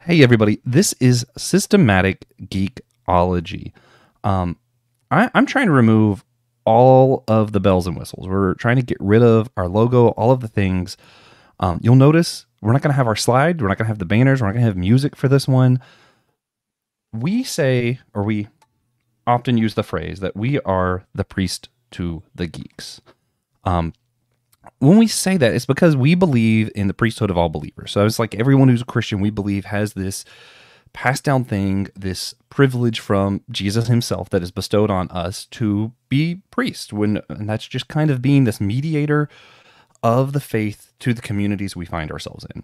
Hey everybody, this is Systematic Geekology. I'm trying to remove all of the bells and whistles. We're trying to get rid of our logo, all of the things. You'll notice we're not going to have our slide. We're not going to have the banners. We're not going to have music for this one. We say, or we often use the phrase that we are the priest to the geeks. When we say that, it's because we believe in the priesthood of all believers. So it's like everyone who's a Christian, we believe has this passed down thing, this privilege from Jesus himself that is bestowed on us to be priests. And that's just kind of being this mediator of the faith to the communities we find ourselves in.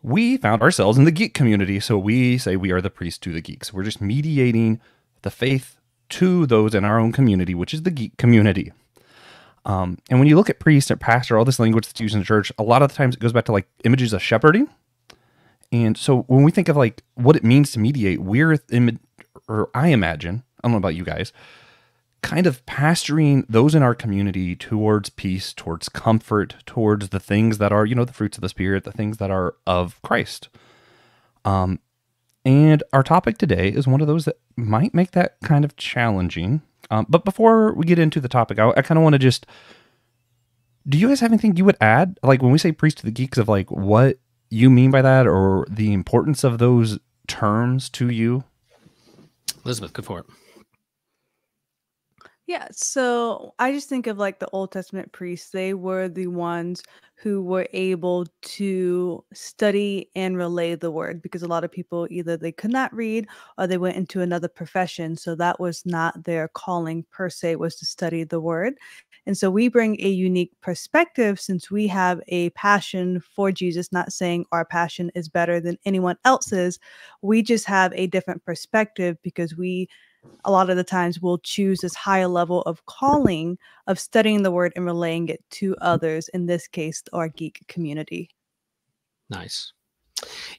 We found ourselves in the geek community, so we say we are the priest to the geeks. We're just mediating the faith to those in our own community, which is the geek community. And when you look at priest or pastor, all this language that's used in the church, a lot of the times it goes back to like images of shepherding. And so when we think of like what it means to mediate, I imagine, I don't know about you guys, kind of pastoring those in our community towards peace, towards comfort, towards the things that are, the fruits of the Spirit, the things that are of Christ. And our topic today is one of those that might make that kind of challenging. But before we get into the topic, I kind of want to do you guys have anything you would add? Like when we say priest to the geeks, of like what you mean by that, or the importance of those terms to you? Elizabeth, go for it. Yeah, so I just think of like the Old Testament priests. They were the ones who were able to study and relay the word, because a lot of people either they could not read or they went into another profession. So that was not their calling per se, was to study the word. And so we bring a unique perspective since we have a passion for Jesus, not saying our passion is better than anyone else's. We just have a different perspective because a lot of the times we'll choose this higher level of calling of studying the word and relaying it to others, in this case our geek community. Nice.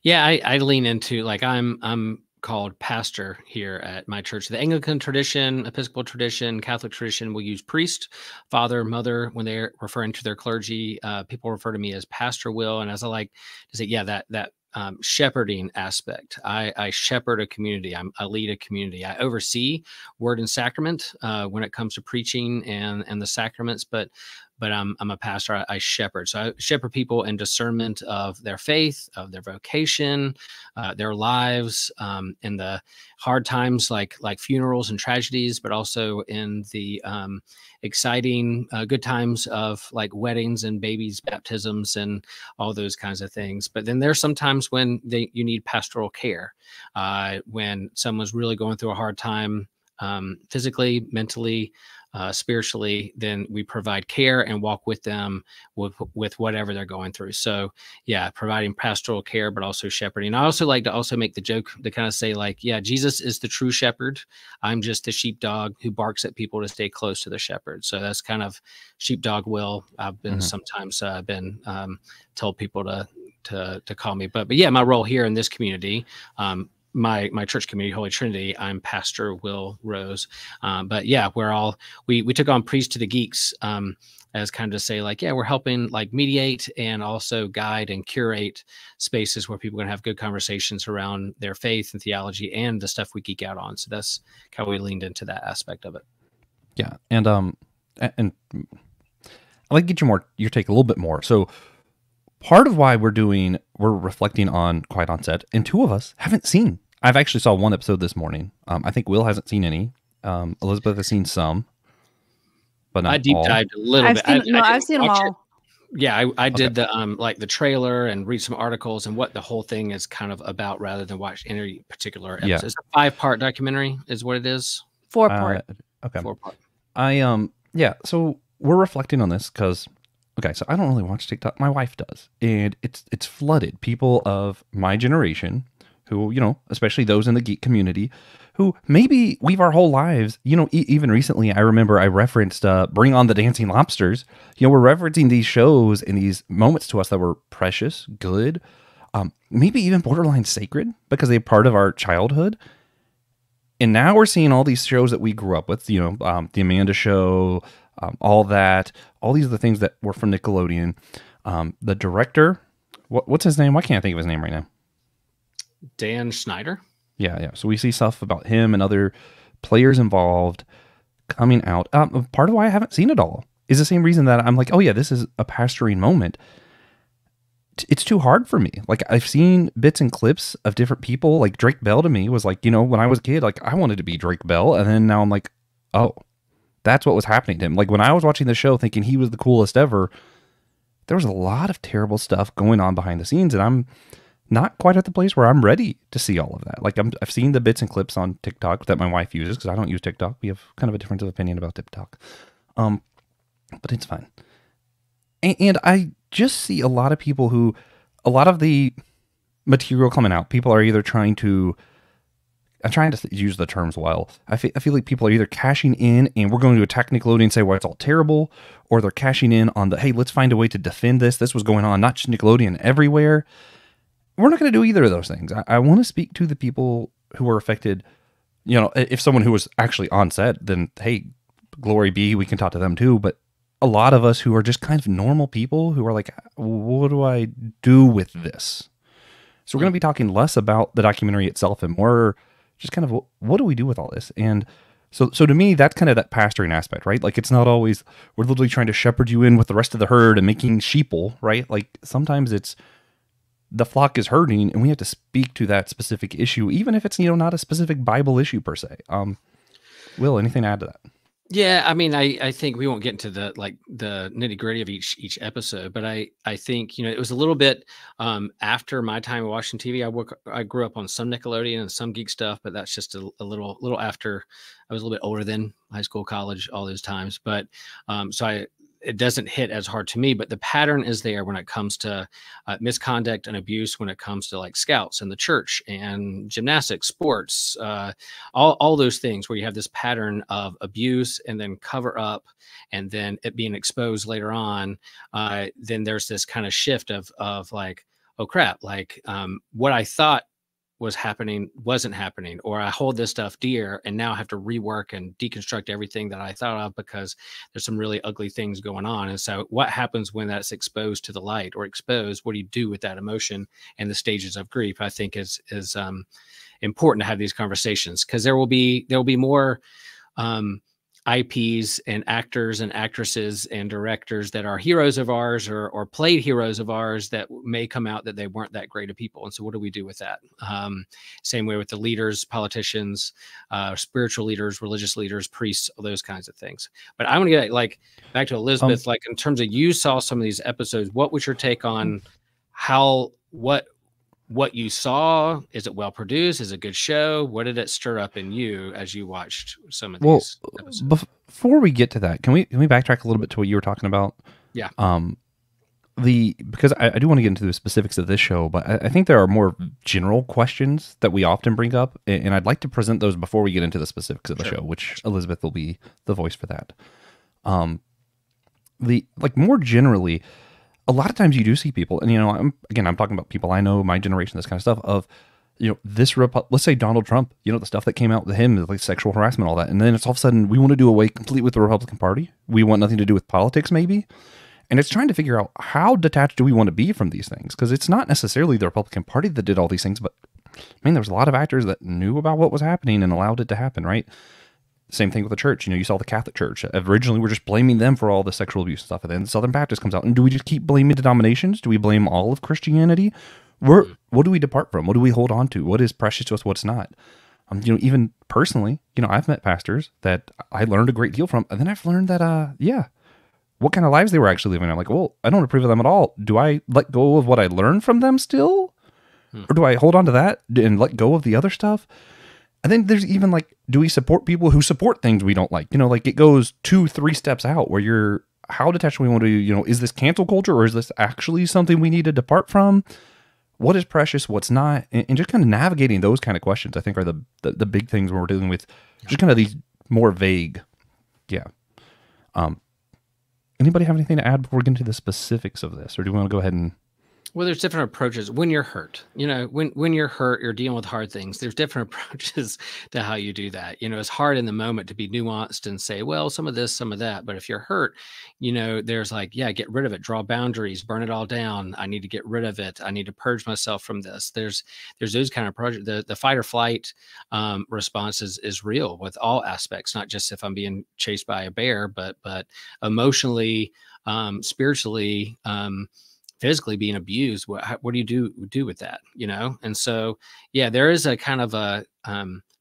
Yeah, I lean into, like, I'm called pastor here at my church. The Anglican tradition, Episcopal tradition, Catholic tradition will use priest, father, mother when they're referring to their clergy. People refer to me as Pastor Will, and as I like to say, yeah, that shepherding aspect. I shepherd a community. I lead a community. I oversee word and sacrament when it comes to preaching and the sacraments, but I'm a pastor. I shepherd. So I shepherd people in discernment of their faith, of their vocation, their lives, in the hard times like funerals and tragedies, but also in the exciting good times of like weddings and babies' baptisms and all those kinds of things. But then there's sometimes when you need pastoral care, when someone's really going through a hard time, physically, mentally, spiritually, then we provide care and walk with them with whatever they're going through. So yeah, providing pastoral care, but also shepherding. I also like to also make the joke to kind of say like, yeah, Jesus is the true shepherd. I'm just the sheepdog who barks at people to stay close to the shepherd. So that's kind of sheepdog Will. I've been sometimes told people to call me, but yeah, my role here in this community, my church community, Holy Trinity, I'm Pastor Will Rose. But yeah, we took on priest to the geeks, as kind of to say like, yeah, we're helping like mediate and also guide and curate spaces where people can have good conversations around their faith and theology and the stuff we geek out on. So that's how we leaned into that aspect of it. Yeah. And I'd like to get your take a little bit more. So part of why we're reflecting on Quiet on Set, and two of us haven't seen. I've actually saw one episode this morning. I think Will hasn't seen any. Elizabeth has seen some, but not I deep all. dived a little bit. I've seen them all. Yeah, I did the like the trailer and read some articles and what the whole thing is kind of about, rather than watch any particular episode. Yeah. It's a 5-part documentary, is what it is. 4-part. Okay. 4-part. Yeah. So we're reflecting on this because. Okay, so I don't really watch TikTok. My wife does, and it's flooded. People of my generation who, especially those in the geek community, who maybe weave our whole lives, even recently, I remember I referenced Bring on the Dancing Lobsters. We're referencing these shows and these moments to us that were precious, good, maybe even borderline sacred because they're part of our childhood. And now we're seeing all these shows that we grew up with, the Amanda Show, all these are the things that were from Nickelodeon. The director, what's his name? Why can't I think of his name right now? Dan Schneider. Yeah. So we see stuff about him and other players involved coming out. Part of why I haven't seen it all is the same reason that I'm like, oh yeah, this is a pastoring moment. It's too hard for me. Like, I've seen bits and clips of different people. Like Drake Bell to me was like, when I was a kid, like I wanted to be Drake Bell. And then now I'm like, oh, that's what was happening to him. Like when I was watching the show thinking he was the coolest ever, there was a lot of terrible stuff going on behind the scenes. And I'm not quite at the place where I'm ready to see all of that. Like I've seen the bits and clips on TikTok that my wife uses because I don't use TikTok. We have kind of a difference of opinion about TikTok. But it's fine. And I just see a lot of people who, a lot of the material coming out, people are either trying to, I'm trying to use the terms well. I feel like people are either cashing in and we're going to attack Nickelodeon and say, well, it's all terrible, or they're cashing in on the, hey, let's find a way to defend this. This was going on, not just Nickelodeon, everywhere. We're not going to do either of those things. I want to speak to the people who were affected. If someone who was actually on set, then hey, glory be, we can talk to them too. But a lot of us who are just kind of normal people who are like, what do I do with this? So we're going to be talking less about the documentary itself and more just kind of what do we do with all this? And so to me, that's kind of that pastoring aspect, right? Like it's not always, we're literally trying to shepherd you in with the rest of the herd and making sheeple, right? Like sometimes it's the flock is hurting and we have to speak to that specific issue, even if it's, not a specific Bible issue per se. Will, anything to add to that? Yeah, I mean, I think we won't get into the nitty gritty of each episode, but I think it was a little bit after my time watching TV. I grew up on some Nickelodeon and some geek stuff, but that's just a little after. I was a little bit older than high school, college, all those times. But it doesn't hit as hard to me, but the pattern is there when it comes to misconduct and abuse, when it comes to like scouts and the church and gymnastics, sports, all those things where you have this pattern of abuse and then cover up and then it being exposed later on. Then there's this kind of shift of like, oh crap, like what I thought was happening wasn't happening, or I hold this stuff dear and now I have to rework and deconstruct everything that I thought of because there's some really ugly things going on. And so what happens when that's exposed to the light or exposed? What do you do with that emotion and the stages of grief? I think is important to have these conversations because there will be more IPs and actors and actresses and directors that are heroes of ours or played heroes of ours that may come out that they weren't that great of people. And so what do we do with that? Same way with the leaders, politicians, spiritual leaders, religious leaders, priests, all those kinds of things. But I want to get back to Elizabeth, like in terms of you saw some of these episodes, what was your take on what you saw? Is it well produced? Is it a good show? What did it stir up in you as you watched some of these episodes? Before we get to that, can we backtrack a little bit to what you were talking about? Yeah. Because I do want to get into the specifics of this show, but I think there are more general questions that we often bring up, and I'd like to present those before we get into the specifics of the show, which Elizabeth will be the voice for that. More generally, a lot of times you do see people, and I'm talking about people I know, my generation, this kind of stuff of, let's say Donald Trump, the stuff that came out with him, like sexual harassment, all that. And then it's all of a sudden, we want to do away completely with the Republican Party. We want nothing to do with politics, maybe. And it's trying to figure out how detached do we want to be from these things? Because it's not necessarily the Republican Party that did all these things, but there was a lot of actors that knew about what was happening and allowed it to happen, right? Same thing with the church. You saw the Catholic Church. Originally, we're just blaming them for all the sexual abuse stuff. And then the Southern Baptist comes out. And do we just keep blaming denominations? Do we blame all of Christianity? What do we depart from? What do we hold on to? What is precious to us? What's not? Even personally, I've met pastors that I learned a great deal from. And then I've learned that, what kind of lives they were actually living. I'm like, well, I don't approve of them at all. Do I let go of what I learned from them still? Or do I hold on to that and let go of the other stuff? And then there's even do we support people who support things we don't like? It goes 2-3 steps out where how detached we want to, is this cancel culture or is this actually something we need to depart from? What is precious? What's not? And just kind of navigating those kind of questions, I think are the big things when we're dealing with just kind of these more vague. Yeah. Anybody have anything to add before we get into the specifics of this? Or do we want to go ahead and Well, there's different approaches when you're hurt. When you're hurt, you're dealing with hard things. There's different approaches to how you do that. It's hard in the moment to be nuanced and say, well, some of this, some of that. But if you're hurt, there's like, yeah, get rid of it, draw boundaries, burn it all down. I need to get rid of it. I need to purge myself from this. There's those kind of projects. The fight or flight response is real with all aspects, not just if I'm being chased by a bear, but emotionally, spiritually, physically being abused. What do you do with that? And so, yeah, there is a kind of a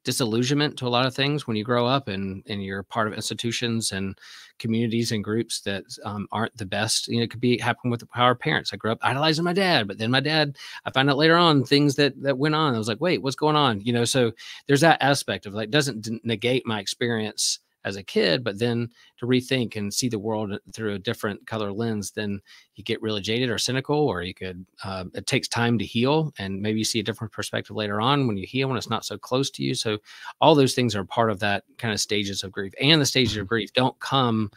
disillusionment to a lot of things when you grow up and you're part of institutions and communities and groups that aren't the best. It could be happen with our parents. I grew up idolizing my dad, but then my dad, I found out later on things that went on. I was like, wait, what's going on? So there's that aspect of like, doesn't negate my experience as a kid, but then to rethink and see the world through a different color lens, then you get really jaded or cynical, or you could, it takes time to heal, and maybe you see a different perspective later on when you heal, when it's not so close to you. So all those things are part of that kind of stages of grief, and the stages of grief don't come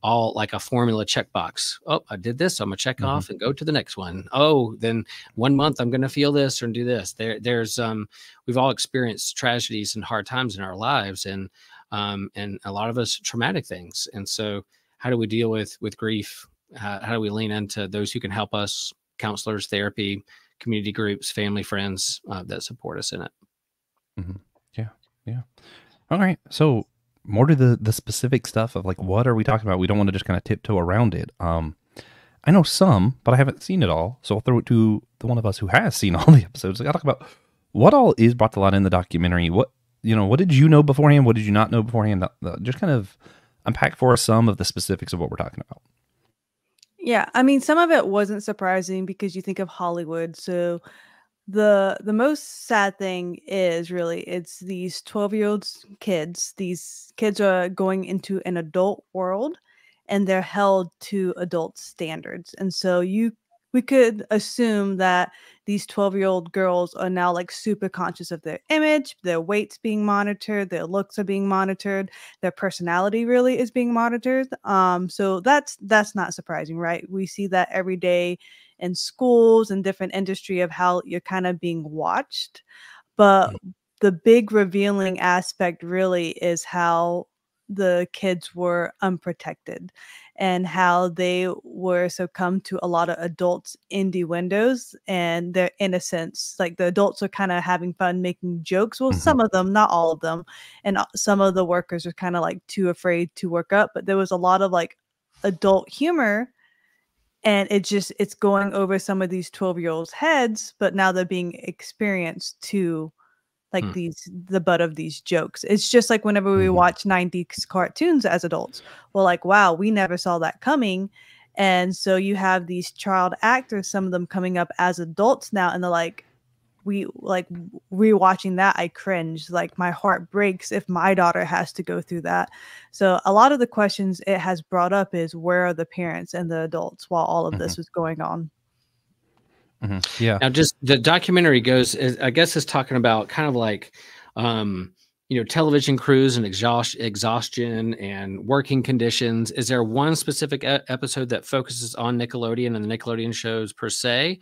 all like a formula checkbox. Oh, I did this, so I'm gonna check off and go to the next one. Oh, then 1 month I'm gonna feel this or do this. There's we've all experienced tragedies and hard times in our lives, and a lot of us traumatic things. And so how do we deal with grief? How do we lean into those who can help us, counselors, therapy, community groups, family, friends that support us in it? Yeah. Yeah. All right. So more to the specific stuff of like, what are we talking about? We don't want to just kind of tiptoe around it. I know some, but I haven't seen it all. So I'll throw it to the one of us who has seen all the episodes. I got to talk about what all is brought to light in the documentary. What did you know beforehand? What did you not know beforehand? Just kind of unpack for us some of the specifics of what we're talking about. Yeah, I mean, some of it wasn't surprising because you think of Hollywood. So the most sad thing is really it's these 12-year-old kids. These kids are going into an adult world and they're held to adult standards. And so we could assume that these 12-year-old girls are now like super conscious of their image, their weight's being monitored, their looks are being monitored, their personality really is being monitored. So that's not surprising, right? We see that every day in schools and different industry of how you're kind of being watched. But the big revealing aspect really is how the kids were unprotected and how they were succumb to a lot of adults innuendos and their innocence. Like the adults are kind of having fun making jokes. Well, some of them, not all of them. And some of the workers are kind of like too afraid to work up. But there was a lot of like adult humor, and it's going over some of these 12-year-olds heads, but now they're being experienced to like the butt of these jokes. It's just like whenever we watch 90s cartoons as adults, we're like, wow, we never saw that coming. And so you have these child actors, some of them coming up as adults now, and they're like, we like rewatching that, I cringe. Like my heart breaks if my daughter has to go through that. So a lot of the questions it has brought up is, where are the parents and the adults while all of this was going on? Yeah. Now, just the documentary I guess is talking about kind of like, television crews and exhaustion and working conditions. Is there one specific episode that focuses on Nickelodeon and the Nickelodeon shows per se?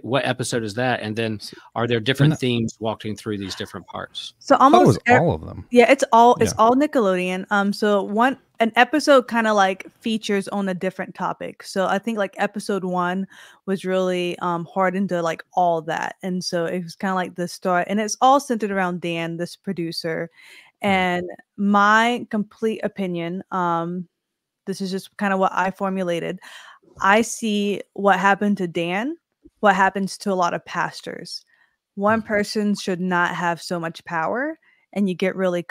What episode is that? And then are there different themes walking through these different parts? So almost all of them. Yeah, it's all Nickelodeon. So an episode kind of like features on a different topic. So I think like episode 1 was really hard into like all that. And so it was kind of like the start, and it's all centered around Dan, this producer. And my complete opinion, this is just kind of what I formulated. I see what happened to Dan, what happens to a lot of pastors. One person should not have so much power, and you get really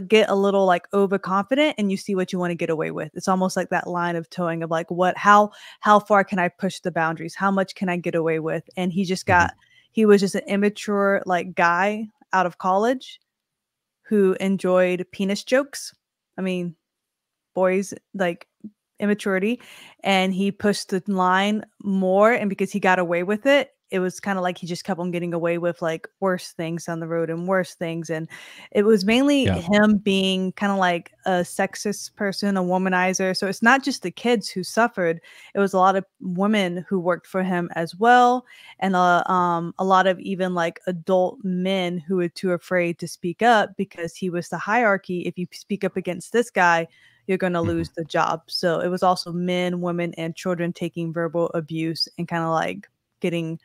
get a little like overconfident, and you see what you want to get away with. It's almost like that line of towing of like, how far can I push the boundaries? How much can I get away with? And he just he was just an immature like guy out of college who enjoyed penis jokes. I mean, boys like immaturity, and he pushed the line more, and because he got away with it, it was kind of like he just kept on getting away with like worse things on the road and worse things. And it was mainly Yeah. him being kind of like a sexist person, a womanizer. So it's not just the kids who suffered. It was a lot of women who worked for him as well. And a lot of even like adult men who were too afraid to speak up because he was the hierarchy. If you speak up against this guy, you're going to lose the job. So it was also men, women, and children taking verbal abuse and kind of like getting,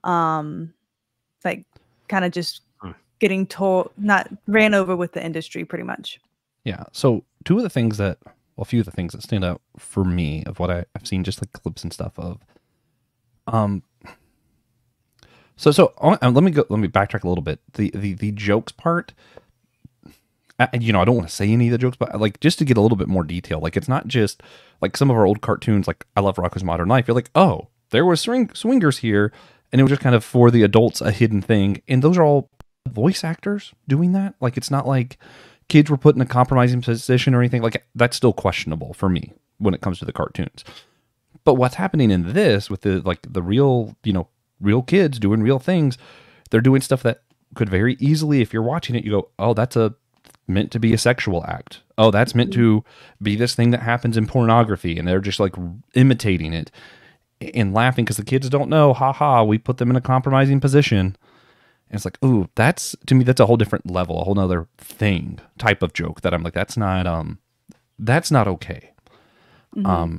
like kind of just getting told, not ran over with the industry pretty much. Yeah. So a few of the things that stand out for me of what I've seen, just like clips and stuff of, let me backtrack a little bit. The jokes part, I don't want to say any of the jokes, but like just to get a little bit more detail, like it's not just like some of our old cartoons, like I Love Rocko's Modern Life. You're like, oh, there was swingers here, and it was just kind of for the adults a hidden thing, and those are all voice actors doing that. Like it's not like kids were put in a compromising position or anything. Like that's still questionable for me when it comes to the cartoons. But what's happening in this with the real kids doing real things, they're doing stuff that could very easily, if you're watching it, you go, oh, that's meant to be a sexual act. Oh, that's meant to be this thing that happens in pornography, and they're just like imitating it and laughing because the kids don't know. Ha ha! We put them in a compromising position, and it's like, ooh, that's a whole different level, a whole nother thing, type of joke that I'm like, that's not okay. Mm-hmm.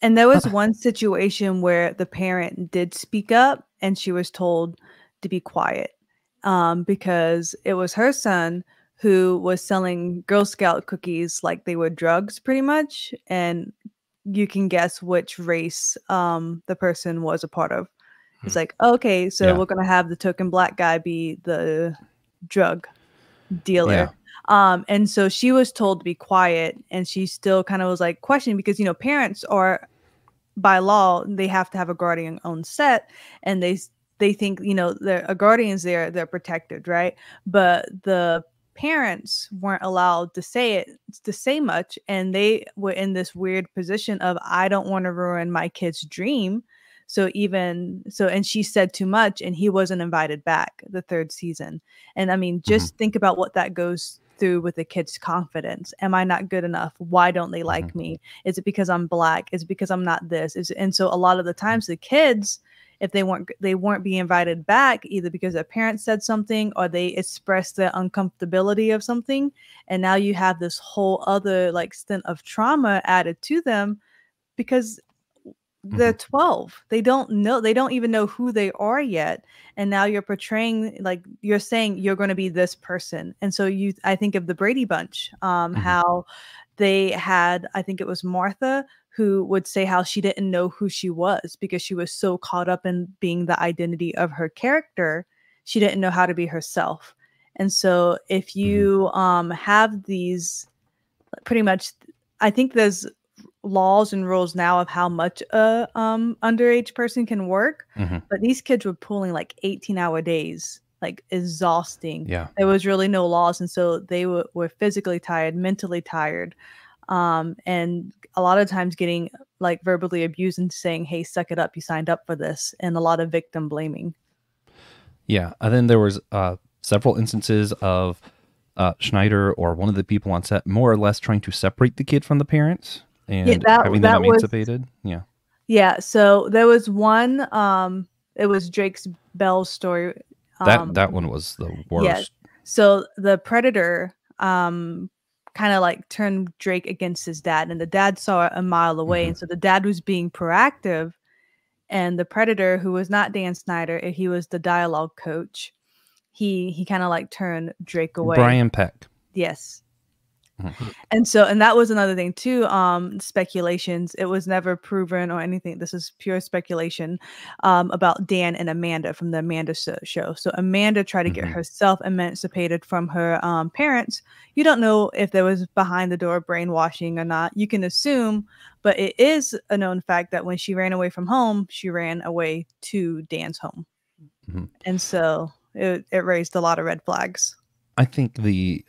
And there was one situation where the parent did speak up, and she was told to be quiet. Because it was her son who was selling Girl Scout cookies like they were drugs pretty much. And you can guess which race the person was a part of. It's like, okay, so we're going to have the token black guy be the drug dealer. Yeah. And so she was told to be quiet, and she still kind of was like questioning because, parents are, by law, they have to have a guardian on set, and they think, a guardian's there, they're protected, right? But the parents weren't allowed to say much, and they were in this weird position of, I don't want to ruin my kid's dream. And she said too much, and he wasn't invited back the third season. And I mean, just think about what that goes through with the kid's confidence. Am I not good enough? Why don't they like me? Is it because I'm black? Is it because I'm not this? And so a lot of the times the kids, if they weren't being invited back, either because their parents said something or they expressed their uncomfortability of something. And now you have this whole other like stint of trauma added to them because they're 12. They don't even know who they are yet. And now you're portraying, like you're saying you're going to be this person. And so I think of the Brady Bunch, how they had, I think it was Martha, who would say how she didn't know who she was because she was so caught up in being the identity of her character. She didn't know how to be herself. And so if you have these pretty much, I think there's laws and rules now of how much a underage person can work, but these kids were pulling like 18-hour days, like exhausting. There was really no laws, and so they were physically tired, mentally tired, and a lot of times getting like verbally abused and saying, hey, suck it up, you signed up for this, and a lot of victim blaming. And then there was several instances of Schneider or one of the people on set more or less trying to separate the kid from the parents and having them emancipated. So there was one, it was Drake's Bell's story. That one was the worst. Yeah. So the predator kind of like turned Drake against his dad, and the dad saw it a mile away. And so the dad was being proactive, and the predator, who was not Dan Snyder, he was the dialogue coach, he kind of like turned Drake away. Brian Peck. Yes. And that was another thing too. Speculations. It was never proven or anything. This is pure speculation about Dan and Amanda from the Amanda show. So Amanda tried to get herself emancipated from her parents. You don't know if there was behind the door brainwashing or not. You can assume, but it is a known fact that when she ran away from home, she ran away to Dan's home. And so it raised a lot of red flags. I think the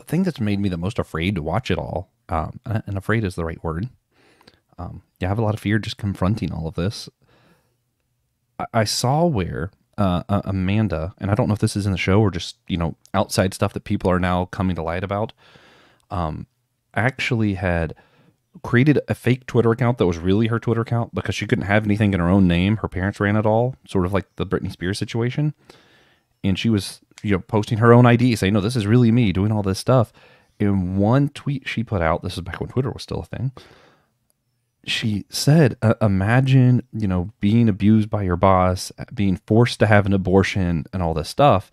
thing that's made me the most afraid to watch it all, and afraid is the right word. I have a lot of fear just confronting all of this, I saw where Amanda, and I don't know if this is in the show or just, outside stuff that people are now coming to light about, actually had created a fake Twitter account that was really her Twitter account because she couldn't have anything in her own name. Her parents ran it all, sort of like the Britney Spears situation. And she was, posting her own ID saying, no, this is really me doing all this stuff. In one tweet she put out, this is back when Twitter was still a thing, she said, imagine, being abused by your boss, being forced to have an abortion and all this stuff.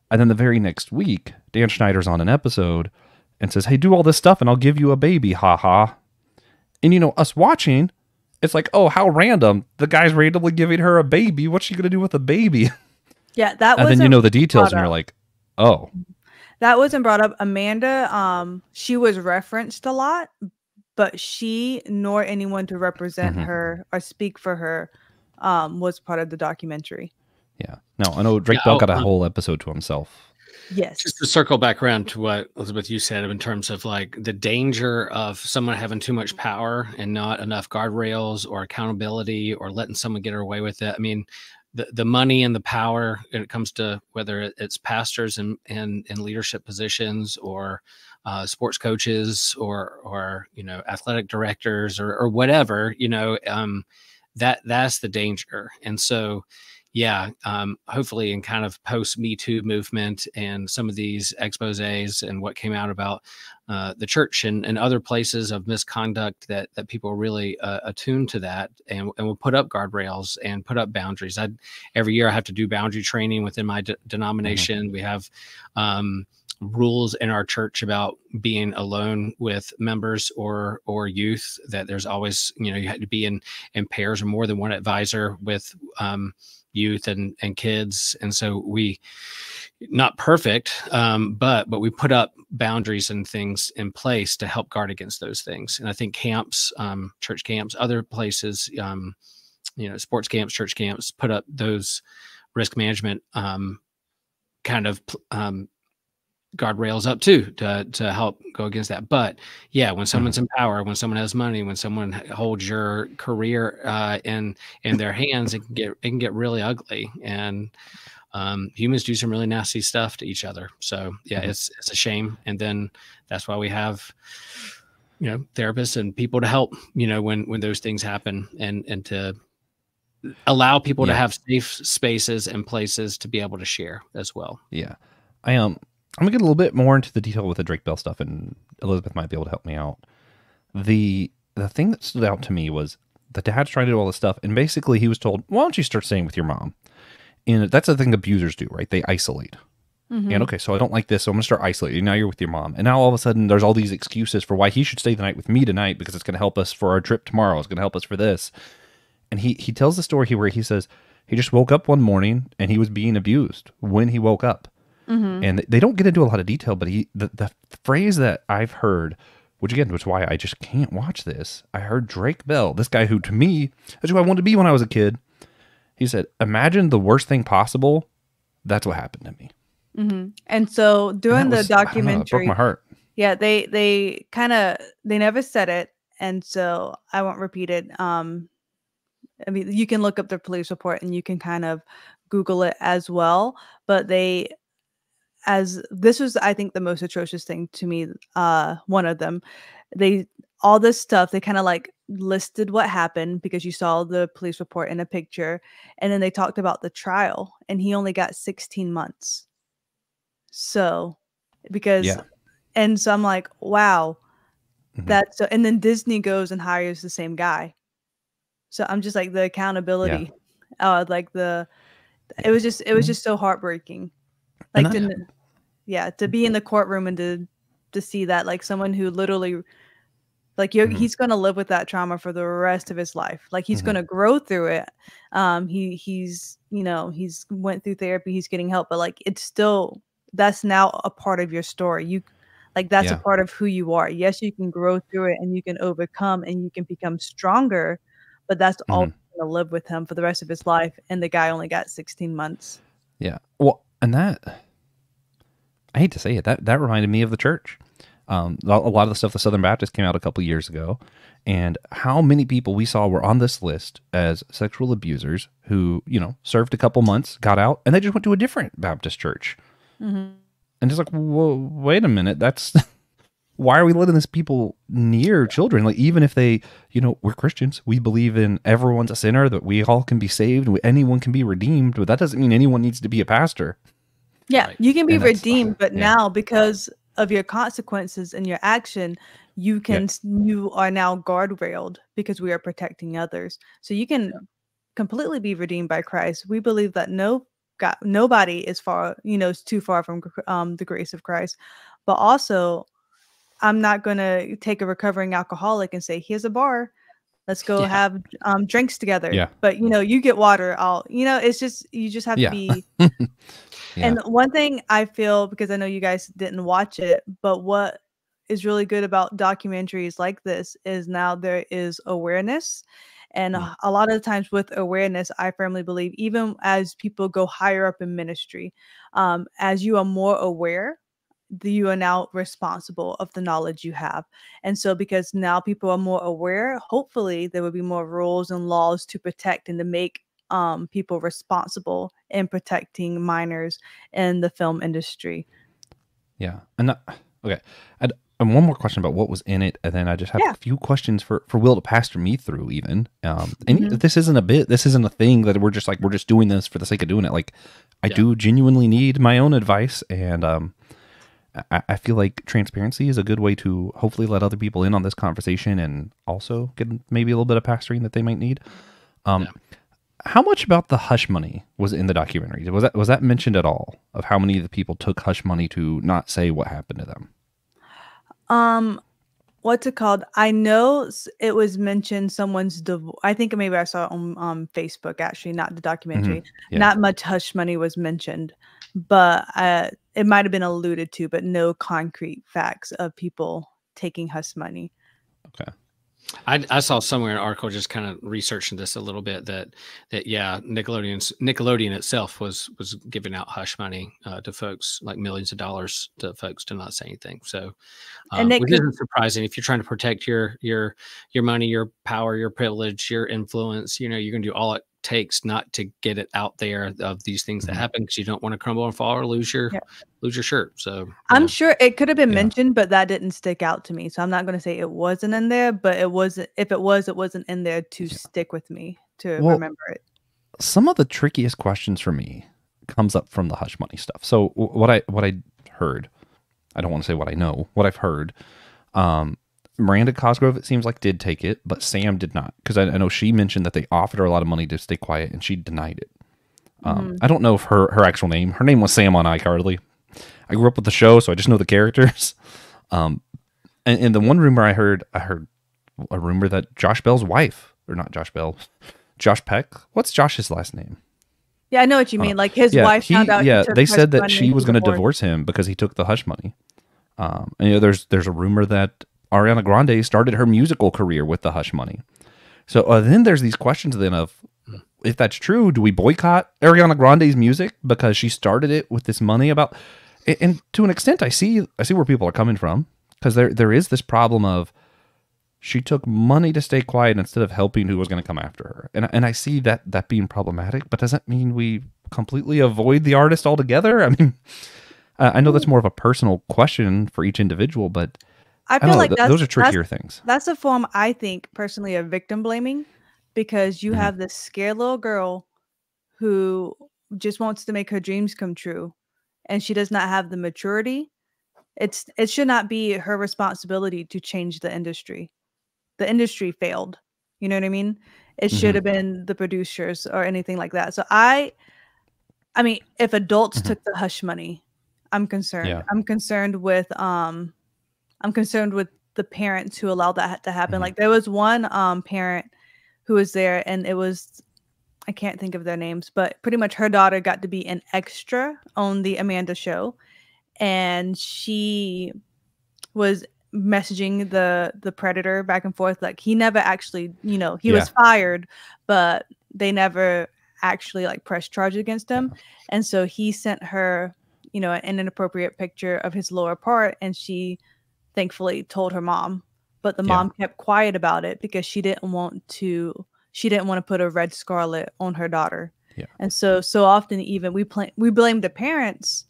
And then the very next week, Dan Schneider's on an episode and says, hey, do all this stuff and I'll give you a baby. Ha ha. And, us watching, it's like, oh, how random. The guy's randomly giving her a baby. What's she going to do with a baby? Yeah, that and wasn't then the details brought and you're up. like, oh. That wasn't brought up. Amanda, she was referenced a lot, but she nor anyone to represent her or speak for her was part of the documentary. Yeah. No, I know Drake Bell got a whole episode to himself. Yes. Just to circle back around to what Elizabeth you said in terms of like the danger of someone having too much power and not enough guardrails or accountability or letting someone get away with it. I mean, the money and the power when it comes to whether it's pastors and leadership positions or sports coaches or athletic directors or whatever, that's the danger. And so yeah, hopefully in kind of post Me Too movement and some of these exposés and what came out about the church and other places of misconduct that people are really attuned to that and will put up guardrails and put up boundaries. Every year I have to do boundary training within my denomination. We have rules in our church about being alone with members or youth, that there's always, you have to be in pairs or more than one advisor with youth and kids. And so we, not perfect, but we put up boundaries and things in place to help guard against those things. And I think camps, church camps, other places, sports camps, church camps, put up those risk management kind of guardrails up too to help go against that. But yeah, when someone's in power, when someone has money, when someone holds your career in their hands, it can get really ugly. And humans do some really nasty stuff to each other. So yeah, it's a shame. And then that's why we have therapists and people to help when those things happen and to allow people to have safe spaces and places to be able to share as well. Yeah. I'm gonna get a little bit more into the detail with the Drake Bell stuff, and Elizabeth might be able to help me out. The thing that stood out to me was the dad's trying to do all this stuff, and basically he was told, why don't you start staying with your mom? And that's the thing abusers do, right? They isolate. And okay, so I don't like this, so I'm gonna start isolating. Now you're with your mom. And now all of a sudden there's all these excuses for why he should stay the night with me tonight because it's gonna help us for our trip tomorrow. It's gonna help us for this. And he tells the story where he says he just woke up one morning and he was being abused when he woke up. And they don't get into a lot of detail, but the phrase that I've heard, which is why I just can't watch this. I heard Drake Bell, this guy who to me is who I wanted to be when I was a kid. He said, imagine the worst thing possible. That's what happened to me. And so during the documentary, it broke my heart. Yeah, they never said it. And so I won't repeat it. I mean, you can look up the police report and you can kind of Google it as well. But this was, I think, the most atrocious thing to me. One of them, all this stuff, they kind of like listed what happened because you saw the police report in a picture. And then they talked about the trial and he only got 16 months. So, and so I'm like, wow, that's so, and then Disney goes and hires the same guy. So I'm just like the accountability, it was just so heartbreaking. Like to be in the courtroom and to see that, like someone who literally like he's going to live with that trauma for the rest of his life. Like he's going to grow through it. He's went through therapy, he's getting help, but like it's still, that's now a part of your story. That's a part of who you are. Yes, you can grow through it and you can overcome and you can become stronger, but that's all going to live with him for the rest of his life. And the guy only got 16 months. Yeah. Well, and that, I hate to say it, that reminded me of the church. A lot of the stuff the Southern Baptist came out a couple years ago, and how many people we saw were on this list as sexual abusers who, served a couple months, got out, and they just went to a different Baptist church. Mm-hmm. And it's like, whoa, wait a minute, that's why are we letting these people near children? Like, even if they, we're Christians, we believe in everyone's a sinner, that we all can be saved, anyone can be redeemed, but that doesn't mean anyone needs to be a pastor. Yeah, Right. you can be And that's- redeemed, but yeah. now because of your consequences and your action, you are now guardrailed because we are protecting others. So you can completely be redeemed by Christ. We believe that nobody is is too far from the grace of Christ. But also, I'm not going to take a recovering alcoholic and say, here's a bar. Let's go have drinks together. Yeah. But, you get water. It's just, you just have to be. Yeah. And one thing I feel, because I know you guys didn't watch it, but what is really good about documentaries like this is now there is awareness. And a lot of the times with awareness, I firmly believe, even as people go higher up in ministry, as you are more aware, you are now responsible of the knowledge you have. And so because now people are more aware, hopefully there will be more rules and laws to protect and to make people responsible in protecting minors in the film industry. Yeah. And okay. And one more question about what was in it, and then I just have a few questions for Will to pastor me through even. And this isn't a thing that we're just doing this for the sake of doing it. Like, I do genuinely need my own advice, and I feel like transparency is a good way to hopefully let other people in on this conversation and also get maybe a little bit of pastoring that they might need. How much about the hush money was in the documentary? Was that mentioned at all, of how many of the people took hush money to not say what happened to them? What's it called? I know it was mentioned someone's divorce. I think maybe I saw it on Facebook, actually, not the documentary. Yeah. Not much hush money was mentioned, but it might have been alluded to, but no concrete facts of people taking hush money. Okay. I saw somewhere an article just kind of researching this a little bit that Nickelodeon itself was giving out hush money to folks, like millions of dollars to folks to not say anything. So, which isn't surprising if you're trying to protect your money, your power, your privilege, your influence. You're going to do all it takes not to get it out there of these things that happen, because you don't want to crumble and fall or lose your shirt. So I'm sure it could have been mentioned, but that didn't stick out to me. So I'm not going to say it wasn't in there, but it wasn't. If it wasn't in there to stick with me to remember it. Some of the trickiest questions for me comes up from the hush money stuff. So what I heard, I don't want to say what I know, what I've heard. Miranda Cosgrove, it seems like, did take it, but Sam did not, because I know she mentioned that they offered her a lot of money to stay quiet, and she denied it. I don't know if her actual name. Her name was Sam on iCarly. I grew up with the show, so I just know the characters. And the one rumor I heard a rumor that Josh Bell's wife, or not Josh Bell, Josh Peck. What's Josh's last name? Yeah, I know what you mean. Like his wife found out. Yeah, they said that she was going to divorce him because he took the hush money. And there's a rumor that Ariana Grande started her musical career with the hush money. So then there's these questions then of, if that's true, do we boycott Ariana Grande's music because she started it with this money? And to an extent, I see where people are coming from, because there is this problem of, she took money to stay quiet instead of helping who was going to come after her. And I see that being problematic, but does that mean we completely avoid the artist altogether? I mean, I know that's more of a personal question for each individual, but I feel like those are trickier things. That's a form, I think, personally, of victim blaming, because you have this scared little girl who just wants to make her dreams come true, and she does not have the maturity. It should not be her responsibility to change the industry. The industry failed. You know what I mean? It should have been the producers or anything like that. So I mean, if adults took the hush money, I'm concerned. Yeah. I'm concerned with the parents who allowed that to happen. Like, there was one parent who was there, and it was, I can't think of their names, but pretty much her daughter got to be an extra on the Amanda show, and she was messaging the predator back and forth. Like, he never actually, he was fired, but they never actually like pressed charges against him. And so he sent her, an inappropriate picture of his lower part, and she thankfully told her mom, but the Yeah. mom kept quiet about it because she didn't want to put a red scarlet on her daughter. Yeah. And so often even we blame the parents,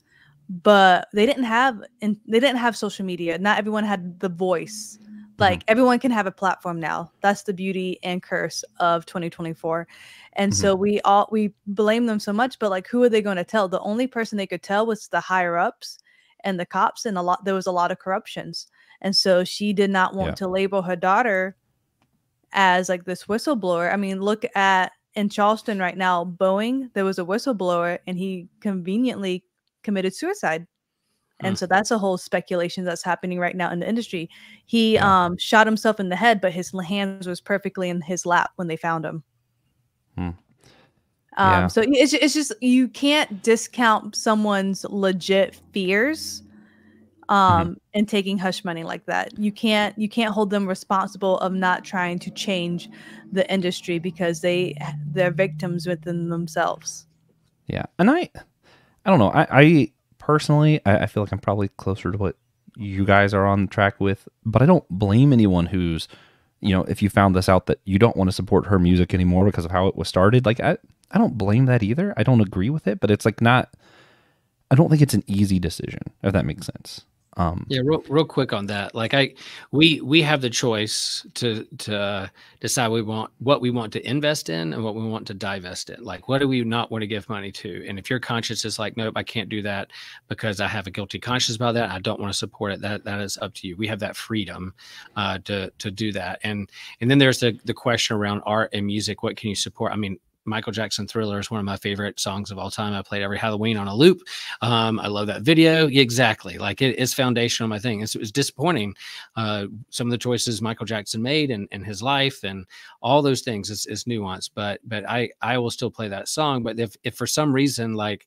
but they didn't have social media. Not everyone had the voice. Like everyone can have a platform now. That's the beauty and curse of 2024. And so we blame them so much, but like, who are they going to tell? The only person they could tell was the higher ups and the cops, and there was a lot of corruptions. And so she did not want to label her daughter as like this whistleblower. I mean, look at in Charleston right now, Boeing, there was a whistleblower and he conveniently committed suicide. And so that's a whole speculation that's happening right now in the industry. He shot himself in the head, but his hands was perfectly in his lap when they found him. So it's just, you can't discount someone's legit fears and taking hush money like that. You can't hold them responsible of not trying to change the industry because they're victims within themselves. Yeah. And I don't know. I personally, I feel like I'm probably closer to what you guys are on track with, but I don't blame anyone who's, if you found this out that you don't want to support her music anymore because of how it was started. Like, I don't blame that either. I don't agree with it, but it's like I don't think it's an easy decision, if that makes sense. Yeah, real quick on that. Like we have the choice to decide what we want to invest in and what we want to divest in. Like, what do we not want to give money to? And if your conscience is like, nope, I can't do that because I have a guilty conscience about that, I don't want to support it. That is up to you. We have that freedom to do that. And then there's the question around art and music. What can you support? I mean, Michael Jackson Thriller is one of my favorite songs of all time. I played every Halloween on a loop. I love that video. Exactly. Like, it is foundational, my thing. It was disappointing. Some of the choices Michael Jackson made and his life and all those things is nuanced, but I will still play that song. But if for some reason, like,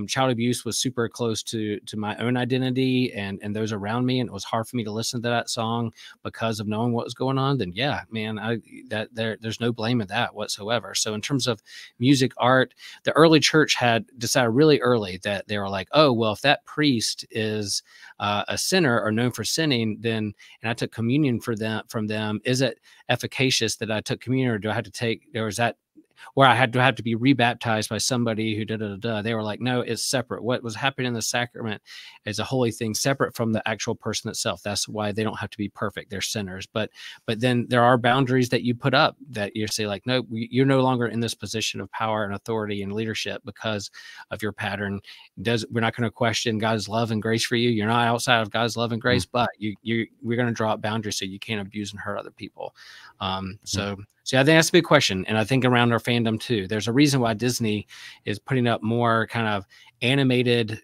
child abuse was super close to my own identity and those around me, and it was hard for me to listen to that song because of knowing what was going on, then yeah, man, there's no blame in that whatsoever. So in terms of music, art, the early church had decided really early that they were like, oh, well, if that priest is a sinner or known for sinning, then, and I took communion from them, is it efficacious that I took communion, or do I have to take, there was that where I had to be rebaptized by somebody who They were like, no, it's separate. What was happening in the sacrament is a holy thing separate from the actual person itself. That's why they don't have to be perfect. They're sinners. But then there are boundaries that you put up that you say like, no, you're no longer in this position of power and authority and leadership because of your pattern. We're not going to question God's love and grace for you. You're not outside of God's love and grace, but we're going to draw up boundaries so you can't abuse and hurt other people. So I think that's a big question. And I think around our fandom too, there's a reason why Disney is putting up more kind of animated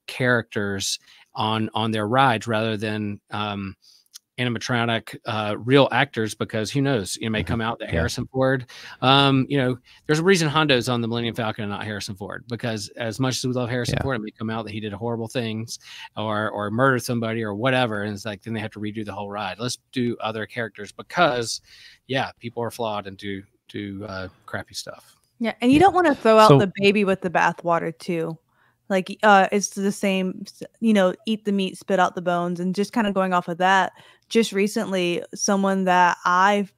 characters on their rides rather than animatronic real actors, because who knows, it may come out that Harrison Ford, there's a reason Hondo's on the Millennium Falcon and not Harrison Ford, because as much as we love Harrison Ford, it may come out that he did horrible things or murdered somebody or whatever, and it's like then they have to redo the whole ride. Let's do other characters because people are flawed and do crappy stuff. Yeah, and you don't want to throw out the baby with the bathwater too. Like, it's the same, eat the meat, spit out the bones. And just kind of going off of that, just recently, someone that I've,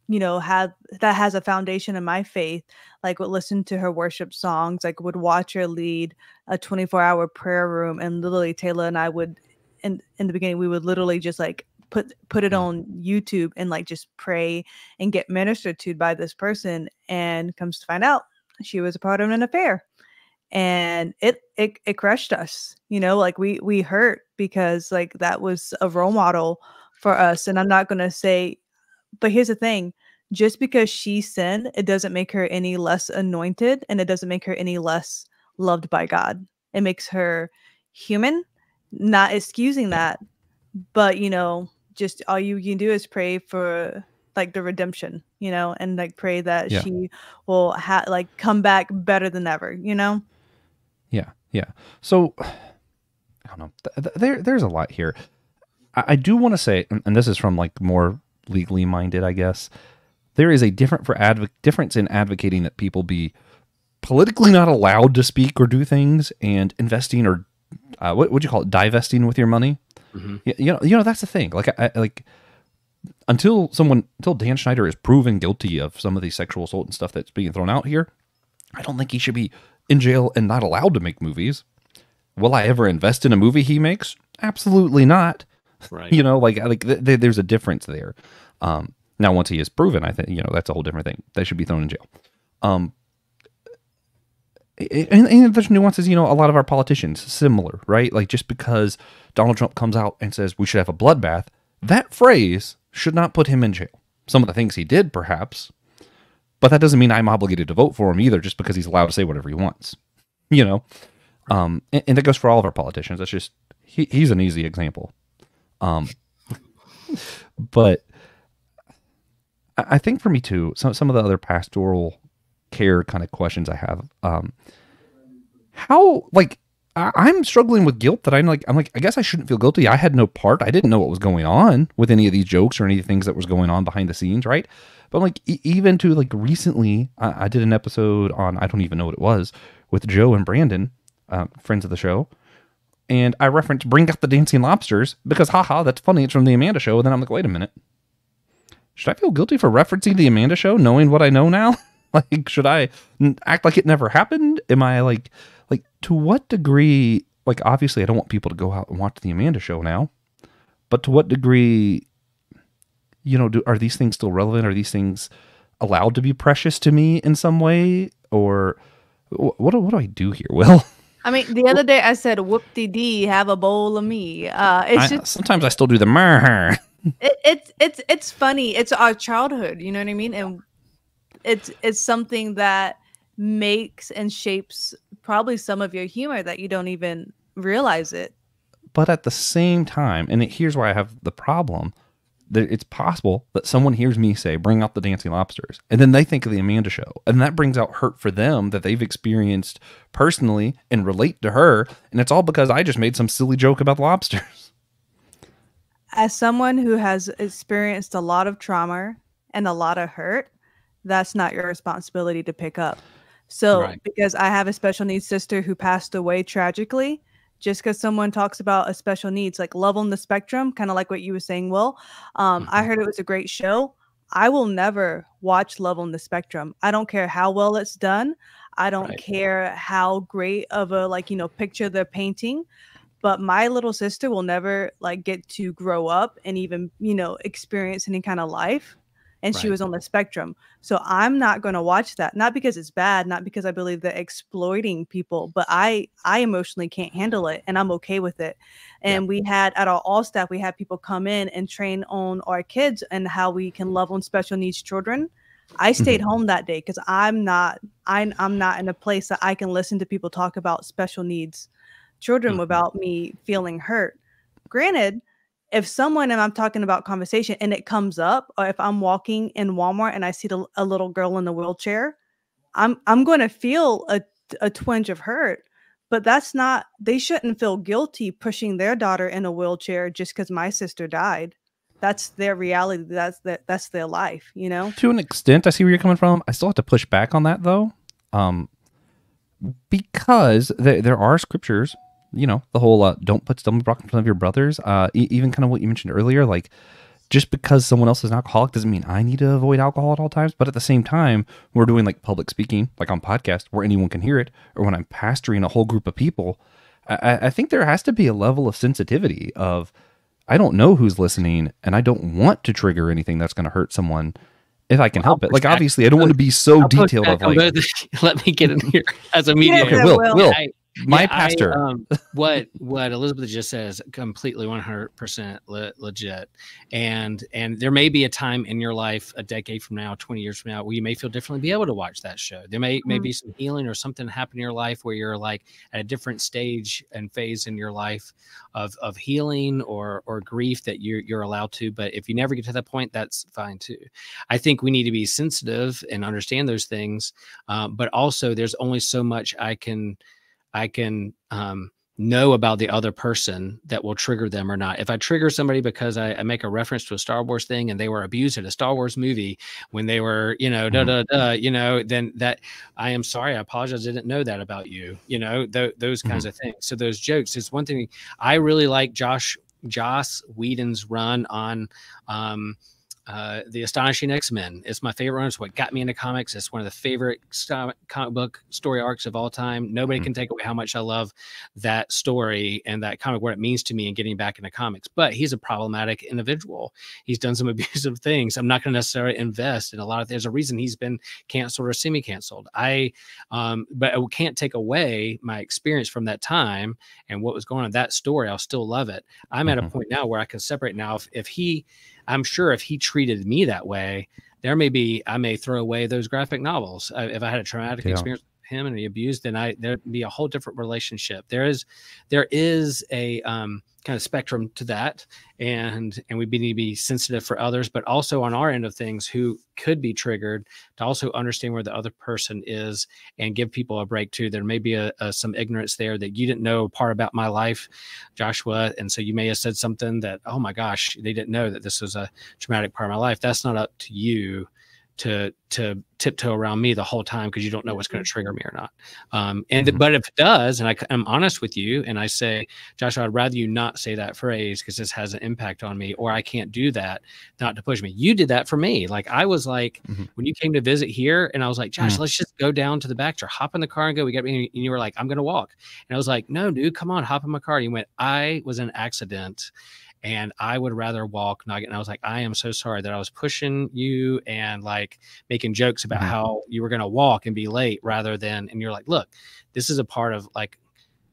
that has a foundation in my faith, like would listen to her worship songs, like would watch her lead a 24-hour prayer room. And literally Taylor and I would, in the beginning, we would literally just like put it on YouTube and like just pray and get ministered to by this person. And comes to find out she was a part of an affair. And it crushed us, like we hurt because like that was a role model for us. And I'm not going to say, but here's the thing, just because she sinned, it doesn't make her any less anointed, and it doesn't make her any less loved by God. It makes her human, not excusing that, but just all you can do is pray for like the redemption, and like pray that she will come back better than ever, Yeah. So I don't know. There's a lot here. I do want to say, and this is from like more legally minded, I guess. There is a difference in advocating that people be politically not allowed to speak or do things, and investing or what would you call it, divesting with your money. Mm-hmm. You know, that's the thing. Like, like until Dan Schneider is proven guilty of some of these sexual assault and stuff that's being thrown out here, I don't think he should be in jail and not allowed to make movies. Will I ever invest in a movie he makes? Absolutely not. Right. You know, like there's a difference there. Now, once he is proven, I think, you know, that's a whole different thing. They should be thrown in jail. And there's nuances, you know, a lot of our politicians, similar, right? Like, just because Donald Trump comes out and says we should have a bloodbath, that phrase should not put him in jail. Some of the things he did, perhaps, but that doesn't mean I'm obligated to vote for him either, just because he's allowed to say whatever he wants, you know? And that goes for all of our politicians. That's just, he's an easy example. But I think for me too, some of the other pastoral care kind of questions I have, how, like, I'm struggling with guilt that I'm like, I guess I shouldn't feel guilty. I had no part. I didn't know what was going on with any of these jokes or any of the things that was going on behind the scenes, right? But like, even to like recently, I did an episode on, I don't even know what it was, with Joe and Brandon, friends of the show. And I referenced Bring Out the Dancing Lobsters because, haha, that's funny. It's from the Amanda Show. And then I'm like, wait a minute. Should I feel guilty for referencing the Amanda Show, knowing what I know now? Like, should I act like it never happened? Am I like, to what degree, like, obviously I don't want people to go out and watch the Amanda Show now, but to what degree, you know, are these things still relevant? Are these things allowed to be precious to me in some way? Or what do I do here, Will? I mean, the other day I said, "Whoop-de-dee, have a bowl of me." Sometimes I still do the murr. It's funny. It's our childhood, you know what I mean? And it's something that makes and shapes probably some of your humor that you don't even realize it. But at the same time, and here's why I have the problem, that it's possible that someone hears me say, Bring Out the Dancing Lobsters, and then they think of the Amanda Show, and that brings out hurt for them that they've experienced personally and relate to her, and it's all because I just made some silly joke about lobsters. As someone who has experienced a lot of trauma and a lot of hurt, that's not your responsibility to pick up. So, Right. because I have a special needs sister who passed away tragically, just because someone talks about a special needs, like Love on the Spectrum, kind of like what you were saying, Will, I heard it was a great show. I will never watch Love on the Spectrum. I don't care how well it's done. I don't Right. care how great of a, like, you know, picture they're painting. But my little sister will never like get to grow up and even, you know, experience any kind of life. And she Right. was on the spectrum. So I'm not going to watch that. Not because it's bad, not because I believe they're exploiting people, but I emotionally can't handle it and I'm okay with it. And we had at our all staff, we had people come in and train on our kids and how we can love on special needs children. I stayed home that day because I'm not in a place that I can listen to people talk about special needs children without me feeling hurt. Granted, if someone, and I'm talking about conversation, and it comes up, or if I'm walking in Walmart and I see a little girl in a wheelchair, I'm going to feel a twinge of hurt. But that's not, they shouldn't feel guilty pushing their daughter in a wheelchair just because my sister died. That's their reality. That's their life, you know? To an extent, I see where you're coming from. I still have to push back on that, though, because there are scriptures, you know, the whole don't put stumbling block in front of your brothers. Even kind of what you mentioned earlier, like, just because someone else is an alcoholic doesn't mean I need to avoid alcohol at all times. But at the same time, we're doing like public speaking, like on podcast where anyone can hear it, or when I'm pastoring a whole group of people, I think there has to be a level of sensitivity of, I don't know who's listening and I don't want to trigger anything that's going to hurt someone if I can help it. Like, obviously I don't want to be so detailed of like, let me get in here as a mediator. Yeah, Will, I pastor. What Elizabeth just says, completely 100% legit. And there may be a time in your life, a decade from now, 20 years from now, where you may feel differently, be able to watch that show. There may be some healing or something happen in your life where you're like at a different stage and phase in your life of healing or grief that you're allowed to. But if you never get to that point, that's fine too. I think we need to be sensitive and understand those things. But also there's only so much I can know about the other person that will trigger them or not. If I trigger somebody because I make a reference to a Star Wars thing and they were abused at a Star Wars movie when they were, you know, then that I am sorry. I apologize. I didn't know that about you, you know, those kinds of things. So those jokes is one thing. I really like Josh Joss Whedon's run on the Astonishing X-Men. It's my favorite run. It's what got me into comics. It's one of the favorite comic book story arcs of all time. Nobody can take away how much I love that story and that comic, what it means to me in getting back into comics. But he's a problematic individual. He's done some abusive things. I'm not going to necessarily invest in a lot of. There's a reason he's been canceled or semi-canceled. But I can't take away my experience from that time and what was going on. That story, I'll still love it. I'm at a point now where I can separate now. I'm sure if he treated me that way, I may throw away those graphic novels. If I had a traumatic experience with him and he abused, then there'd be a whole different relationship. There is a kind of spectrum to that, and we need to be sensitive for others, but also on our end of things who could be triggered, to also understand where the other person is and give people a break too. There may be some ignorance there that you didn't know part about my life, Joshua, and so you may have said something that, oh my gosh, they didn't know that this was a traumatic part of my life. That's not up to you to tiptoe around me the whole time, because you don't know what's going to trigger me or not. But if it does, and I'm honest with you and I say, Joshua, I'd rather you not say that phrase because this has an impact on me, or I can't do that, not to push me. You did that for me. Like I was like, when you came to visit here and I was like, Josh, let's just go down to the back door, hop in the car and go. And you were like, I'm going to walk. And I was like, no, dude, come on, hop in my car. And you went, I was in an accident and I would rather walk, not get. And I was like, I am so sorry that I was pushing you and like making jokes about how you were going to walk and be late rather than, and you're like, look, this is a part of like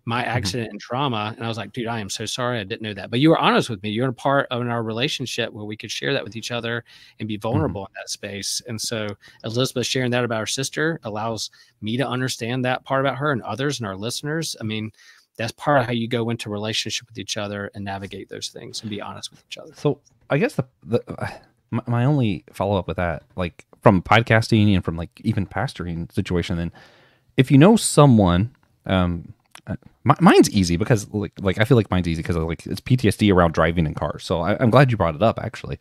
my accident and trauma. And I was like, dude, I am so sorry. I didn't know that. But you were honest with me. You're a part of our relationship where we could share that with each other and be vulnerable in that space. And so Elizabeth sharing that about her sister allows me to understand that part about her and others and our listeners. I mean, that's part of how you go into relationship with each other and navigate those things and be honest with each other. So I guess my only follow up with that, like from podcasting and from like even pastoring situation, then if you know someone, mine's easy because like I feel like mine's easy because like it's PTSD around driving in cars. So I'm glad you brought it up actually.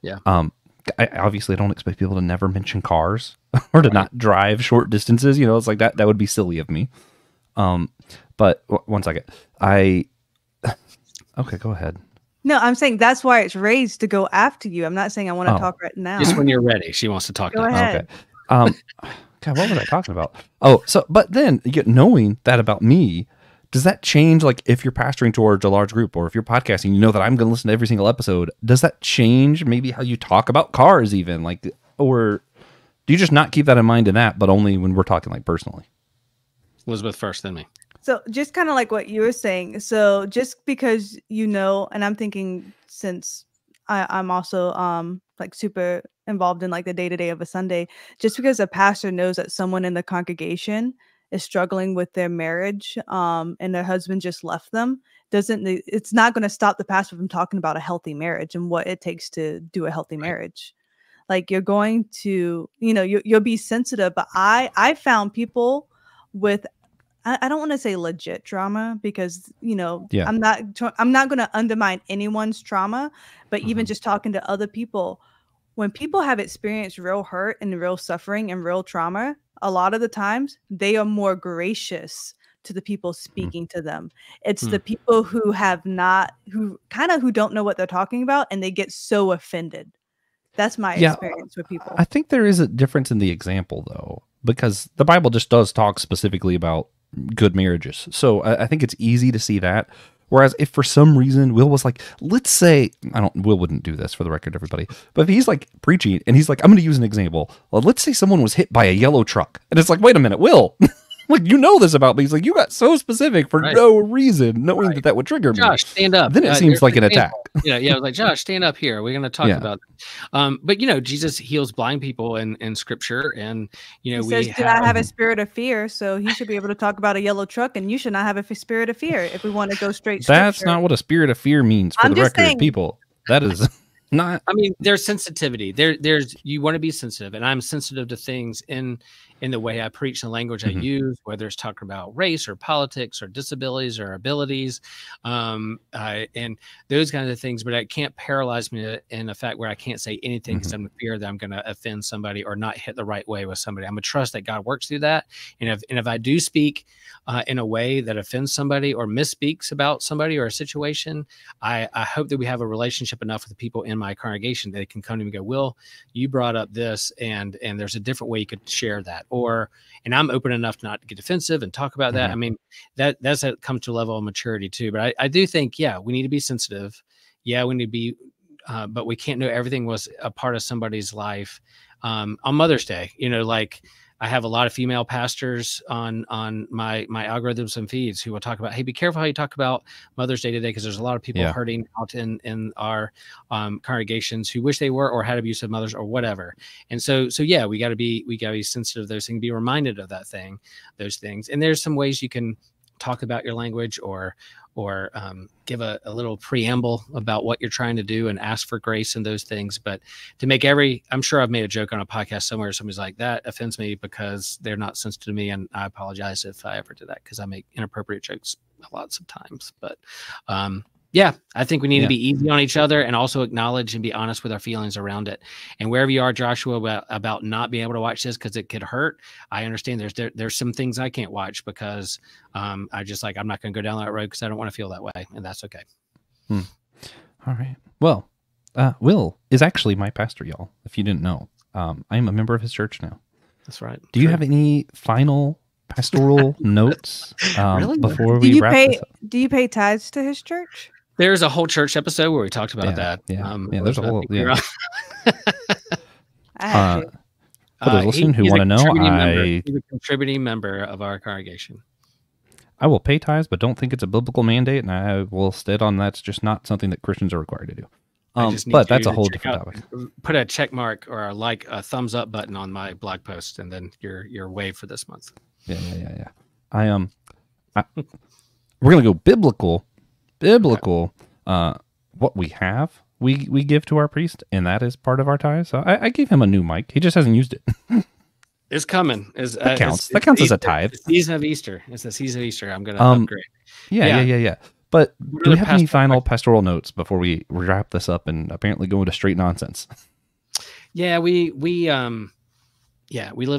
Yeah. I obviously don't expect people to never mention cars or to not drive short distances. You know, it's like that would be silly of me. But one second, okay, go ahead. No, I'm saying that's why it's raised to go after you. I'm not saying I want to talk right now. Just when you're ready, she wants to talk. Go ahead. Okay. God, what was I talking about? Oh, so but then knowing that about me, does that change? Like if you're pastoring towards a large group, or if you're podcasting, you know that I'm going to listen to every single episode. Does that change maybe how you talk about cars, even like, or do you just not keep that in mind in that, but only when we're talking like personally? Elizabeth first, then me. So just kind of like what you were saying. So just because you know, and I'm thinking since I'm also like super involved in like the day-to-day of a Sunday, just because a pastor knows that someone in the congregation is struggling with their marriage and their husband just left them, it's not going to stop the pastor from talking about a healthy marriage and what it takes to do a healthy marriage. Like you're going to, you'll be sensitive, but I found people with, I don't want to say legit trauma because, I'm not going to undermine anyone's trauma, but even just talking to other people, when people have experienced real hurt and real suffering and real trauma, a lot of the times they are more gracious to the people speaking to them. It's the people who who don't know what they're talking about and they get so offended. That's my experience with people. I think there is a difference in the example though, because the Bible just does talk specifically about good marriages. So I think it's easy to see that. Whereas if for some reason Will was like, let's say, Will wouldn't do this for the record, everybody, but if he's like preaching and he's like, I'm going to use an example. Well, let's say someone was hit by a yellow truck and it's like, wait a minute, Will, like, you know this about me. He's like, you got so specific for no reason, knowing that would trigger me. Josh, stand up. Then it seems like an attack. I was like, Josh, stand up here. We're going to talk about it. But Jesus heals blind people in scripture. And, he says, do not have a spirit of fear. So he should be able to talk about a yellow truck and you should not have a spirit of fear if we want to go straight. That's not what a spirit of fear means for the record, people. That is... Not. I mean, there's sensitivity. There's you want to be sensitive, and I'm sensitive to things in the way I preach, the language I use, whether it's talking about race or politics or disabilities or abilities, and those kinds of things. But it can't paralyze me in the fact where I can't say anything because I'm in fear that I'm going to offend somebody or not hit the right way with somebody. I'm gonna trust that God works through that, and if I do speak in a way that offends somebody or misspeaks about somebody or a situation, I hope that we have a relationship enough with the people in my congregation that they can come to me and go, Will, you brought up this, and there's a different way you could share that. And I'm open enough not to get defensive and talk about that. I mean, that's that comes to a level of maturity too. But I do think, yeah, we need to be sensitive. Yeah, we need to be, but we can't know everything was a part of somebody's life. On Mother's Day, like I have a lot of female pastors on my algorithms and feeds who will talk about, hey, be careful how you talk about Mother's Day today, because there's a lot of people hurting out in our congregations who wish they were or had abusive mothers or whatever. And so yeah, we got to be sensitive to those things, be reminded of those things. And there's some ways you can talk about your language or give a little preamble about what you're trying to do and ask for grace and those things. But to make I'm sure I've made a joke on a podcast somewhere. Somebody's like, that offends me because they're not sensitive to me. And I apologize if I ever did that, because I make inappropriate jokes lots of times. But yeah, I think we need to be easy on each other and also acknowledge and be honest with our feelings around it. And wherever you are, Joshua, about not being able to watch this because it could hurt, I understand there's some things I can't watch because I'm not going to go down that road because I don't want to feel that way. And that's okay. All right. Well, Will is actually my pastor, y'all, if you didn't know. I am a member of his church now. That's right. Do you have any final pastoral notes Really? before we wrap this up? Do you pay tithes to his church? There's a whole church episode where we talked about that. Yeah, there's a whole. Yeah. I have to. For those listening who want to know, he's a contributing member of our congregation. I will pay tithes, but don't think it's a biblical mandate, and I will state on that's just not something that Christians are required to do. But that's a whole different topic. Put a check mark or a thumbs up button on my blog post, and then you're waived for this month. Yeah. We're gonna go biblical. What we have, we give to our priest, and that is part of our tithe. So I gave him a new mic. He just hasn't used it. It's coming. That counts. That counts as a tithe. It's the season of Easter. It's the season of Easter. I'm gonna upgrade. Yeah. But do we have any final pastoral notes before we wrap this up and apparently go into straight nonsense? Yeah, we live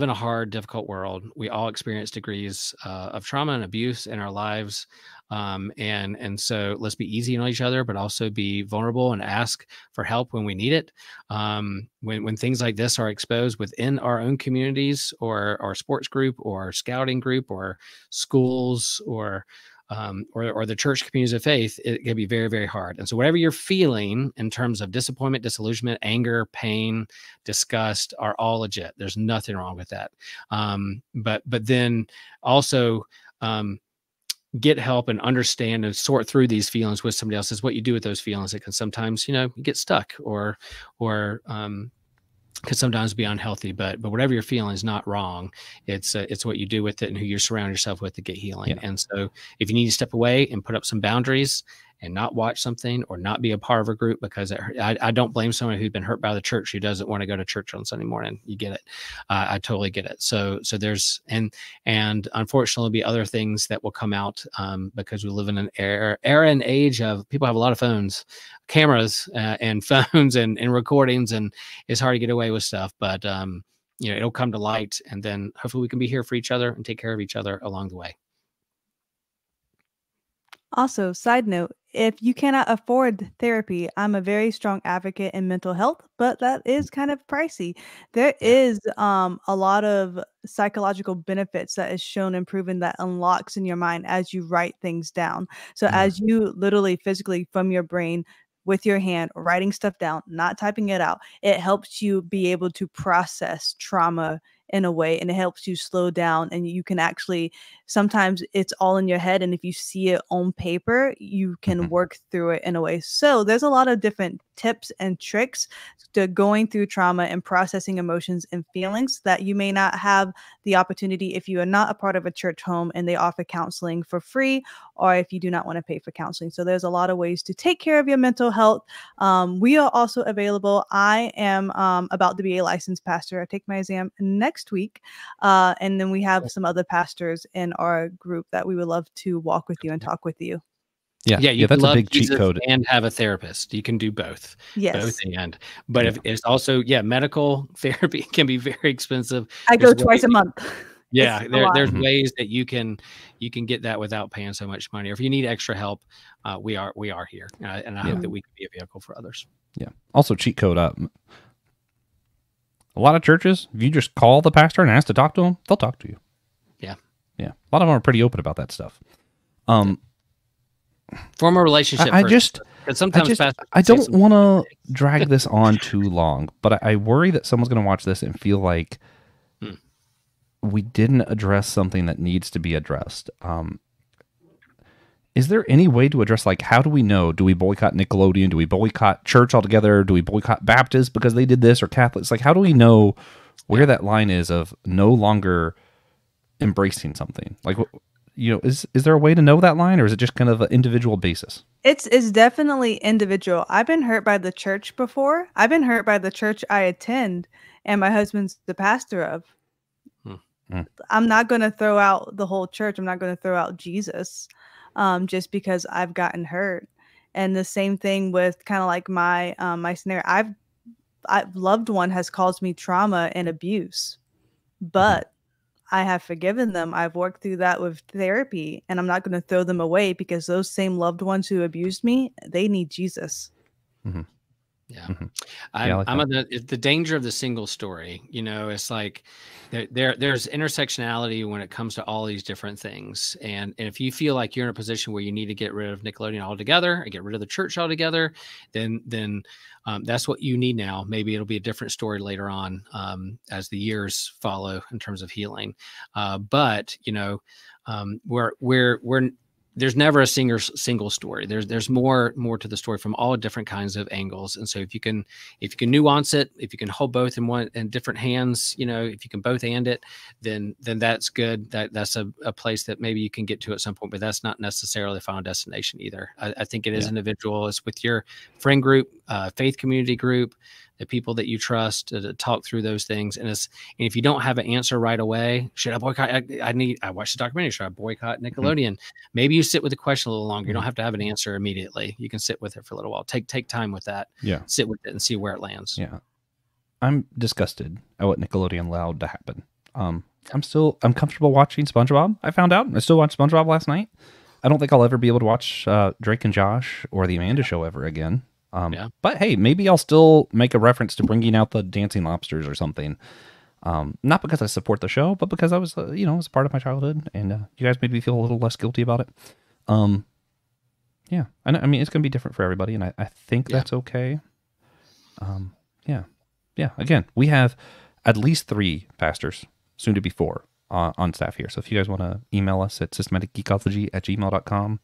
in a hard, difficult world. We all experience degrees of trauma and abuse in our lives. And so let's be easy on each other, but also be vulnerable and ask for help when we need it. When things like this are exposed within our own communities or our sports group or scouting group or schools or the church communities of faith, it can be very, very hard. And so whatever you're feeling in terms of disappointment, disillusionment, anger, pain, disgust are all legit. There's nothing wrong with that. But then also, get help and understand and sort through these feelings with somebody else. Is what you do with those feelings. It can sometimes, you get stuck or could sometimes be unhealthy, but whatever you're feeling is not wrong. It's what you do with it and who you surround yourself with to get healing. Yeah. And so if you need to step away and put up some boundaries and not watch something or not be a part of a group, because I don't blame someone who's been hurt by the church who doesn't want to go to church on Sunday morning. You get it. I totally get it. So there's, and unfortunately be other things that will come out because we live in an era and age of people have a lot of phones, cameras and phones and recordings, and it's hard to get away with stuff, but it'll come to light, and then hopefully we can be here for each other and take care of each other along the way. Also, side note, if you cannot afford therapy, I'm a very strong advocate in mental health, but that is kind of pricey. There is a lot of psychological benefits that is shown and proven that unlocks in your mind as you write things down. So as you literally physically from your brain with your hand writing stuff down, not typing it out, it helps you be able to process trauma in a way, and it helps you slow down, and you can actually, sometimes it's all in your head, and if you see it on paper, you can work through it in a way. So there's a lot of different tips and tricks to going through trauma and processing emotions and feelings that you may not have the opportunity if you are not a part of a church home and they offer counseling for free, or if you do not want to pay for counseling. So there's a lot of ways to take care of your mental health. We are also available. I am about to be a licensed pastor. I take my exam next week. And then we have some other pastors in our group that we would love to walk with you and talk with you. Yeah, you can that's a love big cheat Jesus code. and have a therapist. You can do both. Yes. And but if it's also medical therapy can be very expensive. I go twice a month. Yeah, there's ways that you can get that without paying so much money. Or if you need extra help, we are here, and I hope that we can be a vehicle for others. Yeah. Also, cheat code up. A lot of churches, if you just call the pastor and ask to talk to them, they'll talk to you. Yeah. Yeah. A lot of them are pretty open about that stuff. Form a relationship. I don't want to drag this on too long, but I worry that someone's going to watch this and feel like we didn't address something that needs to be addressed. Is there any way to address, like, how do we know? Do we boycott Nickelodeon? Do we boycott church altogether? Do we boycott Baptists because they did this, or Catholics? Like, how do we know where that line is of no longer embracing something? Like, is there a way to know that line, or is it just kind of an individual basis? It's definitely individual. I've been hurt by the church before. I've been hurt by the church I attend, and my husband's the pastor of. I'm not going to throw out the whole church. I'm not going to throw out Jesus just because I've gotten hurt. And the same thing with kind of like my my scenario. I've loved one has caused me trauma and abuse, but I have forgiven them. I've worked through that with therapy, and I'm not going to throw them away because those same loved ones who abused me, they need Jesus. Yeah. I'm the danger of the single story. It's like there's intersectionality when it comes to all these different things. And if you feel like you're in a position where you need to get rid of Nickelodeon altogether and get rid of the church altogether, then that's what you need now. Maybe it'll be a different story later on as the years follow in terms of healing. But there's never a single story. There's more to the story from all different kinds of angles. And so if you can nuance it, if you can hold both in different hands, if you can both and it, then that's good. That's a place that maybe you can get to at some point, but that's not necessarily a final destination either. I think it is individual. It's with your friend group, faith community group, the people that you trust to talk through those things. And if you don't have an answer right away, should I boycott? I watched the documentary. Should I boycott Nickelodeon? Maybe you sit with the question a little longer. You don't have to have an answer immediately. You can sit with it for a little while. Take time with that. Yeah. Sit with it and see where it lands. Yeah. I'm disgusted at what Nickelodeon allowed to happen. I'm comfortable watching SpongeBob. I found out I still watched SpongeBob last night. I don't think I'll ever be able to watch Drake and Josh or the Amanda Show ever again. But hey, maybe I'll still make a reference to bringing out the dancing lobsters or something. Not because I support the show, but because I was, it was a part of my childhood, and you guys made me feel a little less guilty about it. Yeah, I mean, it's going to be different for everybody, and I think that's okay. Yeah. Again, we have at least 3 pastors, soon to be 4, on staff here. So if you guys want to email us at systematicgeekology@gmail.com,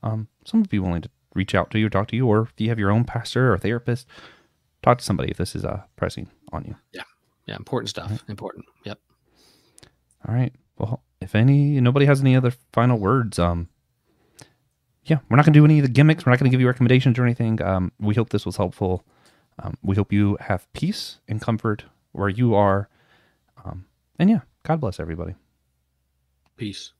someone would be willing to reach out to you, talk to you, or if you have your own pastor or therapist, talk to somebody if this is pressing on you. Yeah, important stuff. Right. Important. Yep. All right. Well, if nobody has any other final words, we're not going to do any of the gimmicks. We're not going to give you recommendations or anything. We hope this was helpful. We hope you have peace and comfort where you are. And God bless everybody. Peace.